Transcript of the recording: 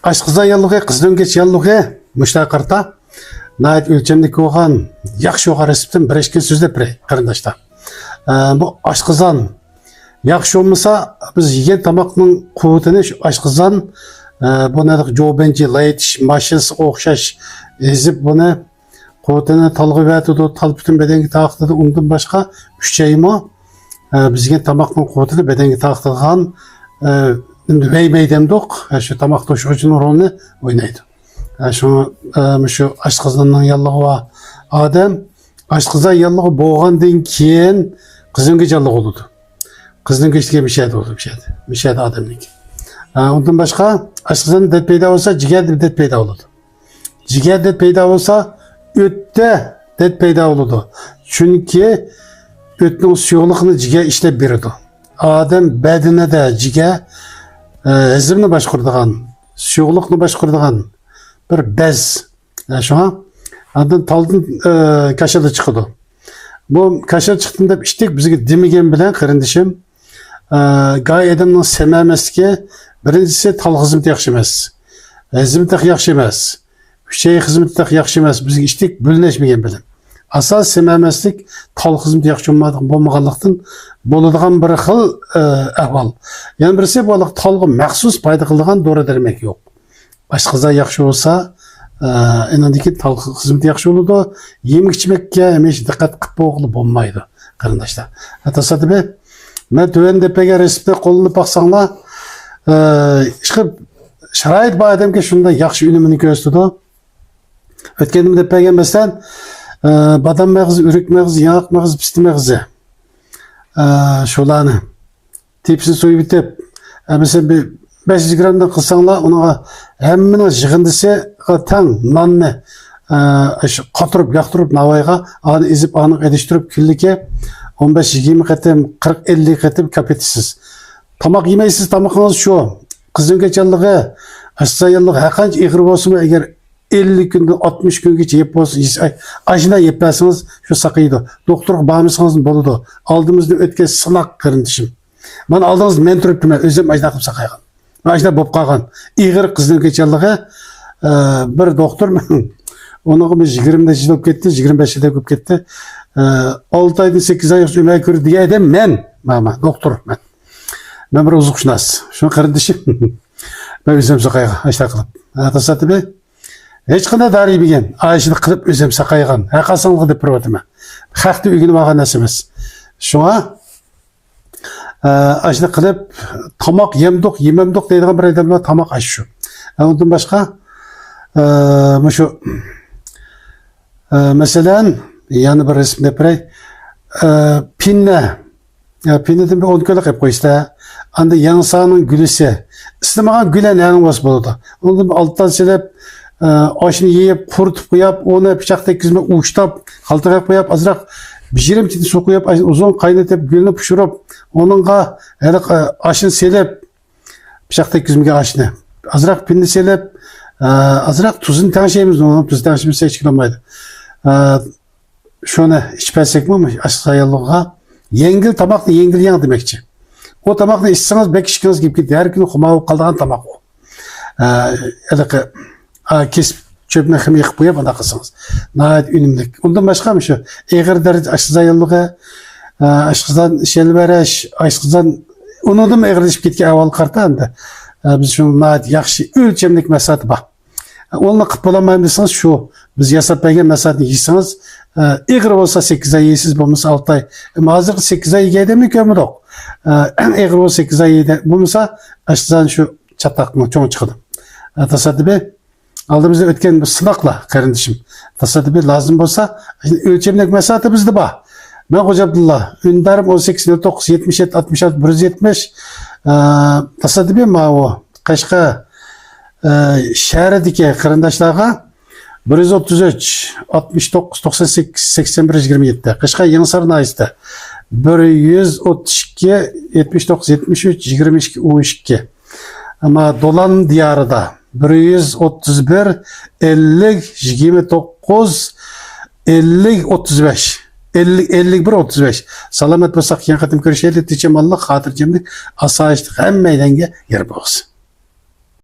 Aşkıza yallığı, kızdan geç yallığı, müştakarta, nait ölçemlik oğan, yakşı oğa resipten bir eşkin sözde birey, karındaşta. Bu aşkızan, yakşı olmasa, biz yiyen tamakның kuvvetini aşkızan, bu nedik jobenci, layetiş, maşins, okşaş, ezip bunu kuvvetini talgı verdi, tal bütün bedengi tağıqtıdı, ondan başka üç şeyimi, bizgen tamakның kuvvetini bedengi tağıqtırgan, Meydemdok, şu tamak toşuğucunun rolünü oynaydı. Şu aşkızanın yallığı var. Adam aşkızan yallığı boğandan keyin kızın yallığı oldu. Kızın geçtiği bir şeydi oldu, bir şeydi adamlık. Ondan başka aşkızanın det peyda olsa ciğer de det peyda oldu. Ciğer det peyda olsa ötte det peyda oldu. Çünkü ötünün suyuqluğunu ciğer işlep verirdi. Adam bedene de ciğer Ezimni başkurduğun, suyuqluqni başkurduğun bir bez. Şuna, andan taldın kaşada çıkıdı. Bu kaşada çıktığında iştik bizge demigen bilen karındışım. Gay adamның sememesike birincisi tal hizmet yaxşı emas. Hizmet yaxşı emas. Şey hizmet yaxşı emas. Bizge iştik bölünüşmegen bilen. Asal sememeslik tal hizmet yaxşı bolmaganlıqdan boladigan bir xil ahval. Yani birisi bu talgı məxsus payda qıldıgan dora dermek yok. Aşkıza yaxşı olsa, enandaki talgı hizmet yaxşı oldu. Yemek içmekке emeş dikkat qıp boğulu bolmaydı. Karındaşlar. Tasadübe, ben töven depege resipte kolunu baksanlar, şarayet bu adam ki şunda yaxşı ünümünü gösterdi. Ötkendim depege mesela, badam mağızı, ürük mağızı, yanık mağızı, pisti mağızı. Şolarını tepsini soyup bitip mesela bir 500 gramdan kılsanlar ona hemen jığındısı tan nanne katırıp yaktırıp navayga anı ezip anı ediştirip küllüke 15-20 katım 40-50 katım kapetisiz. Tamak yemeysiz tamakınız şu kızın geçerliği aşağı yıllık hakanç iğir olsun eğer 50 günden 60 gün geç yep olsun, ajına yepesiniz şu sakıydı. Doktorga bağımlısınız boludu. Aldığımızda ötken sınak kırındışım. Ben aldığınız men turuptum, özüm ajına qıp sakaygan. Ajına bop qalgan. İğir kızın geçerliği bir doktor onu biz 20'de jilop ketti, 25'de köp ketti. 6 ayda 8 ay ömür körü diye edem men. Doktor men. Ben bir uzukşunas. Şunu kırındışım. Ben özüm sakaygan. Ajına qılıp. Tasatı be. Hiç qanday dari bilgen, ayışını qilib özüm saqaygan, haqasanlığı deb birvatime. Haqda ügünü bağan nəsimiz. Şuna, ayışını qilib, tamaq yemdoq, yememdoq deydiğen bir adamlar tamaq aşı. Ondan başka, mesela, yani bir resimde birey, pinne, pinneden bir 10 kilo qilib qo'yishda, anda yansanın gülüse, istemağan gülen yanı vas boludu. Ondan alttan silib, aşını yiyip, kurutup koyup, onu bıçak tekizme uçtap, kaltığa koyup, azırak bijirim tini su koyup, uzun kaynatıp, gülünü pişirip, onunla aşını selip, bıçak tekizmege aşını, azırak pinni selip, azırak tuzun tane şeyimiz, onun tuzun tane şeyimiz hiç kilomaydı. Şunu içpesek mi, aşkı sayılığa, yengil tamakla yengil yan demekçi. O tamakla içseniz, belki işkiniz gibi gitti, her gün kumağı kaldığın tamak o. Kesip çöpüne ximi yıkıp koyup anda kılsanız. Nayet ünümlük. Ondan başka mı şu? Eğer derece aşkıza yıllığı, aşkızdan şelvereş, aşkızdan onu da mı eğerleşip gitki aval kartağında? Biz şu nayet yakşı ölçemlik mesatı bak. Onunla kıp olamaymışsınız şu. Biz yasap belge mesatını yiyseniz, eğer olsa 8 ay yiyesiz bulmasa 6 ay. Ama hazır 8 ay yiyede mi kömür yok. Eğer olsa 8 ay yiyede bulmasa aşkızdan şu çatlakını çoğun çıkıdı. Tasadübe aldığımızda ötken bir sınakla kardeşim. Tasadübi lazım olsa ölçemlik mesafeti bizde var. Ben Hoca Abdullah. Ündarım 18-9, 77, 66, 170. Tasadübi ma o. Kaşka şehredeki kardeşlerine 133, 69, 98, 81, 27. Kaşka Yansarın ayıstı. 132, 79, 73, 22, 12. Ama Dolan diyarıda 131, 50, 29, 50, 35. 51, 35. Salamet bolsak yan qatim görüşelim. Diyeceğim Allah hatırcamlık, asayişlik hem meydenge yer boğuz.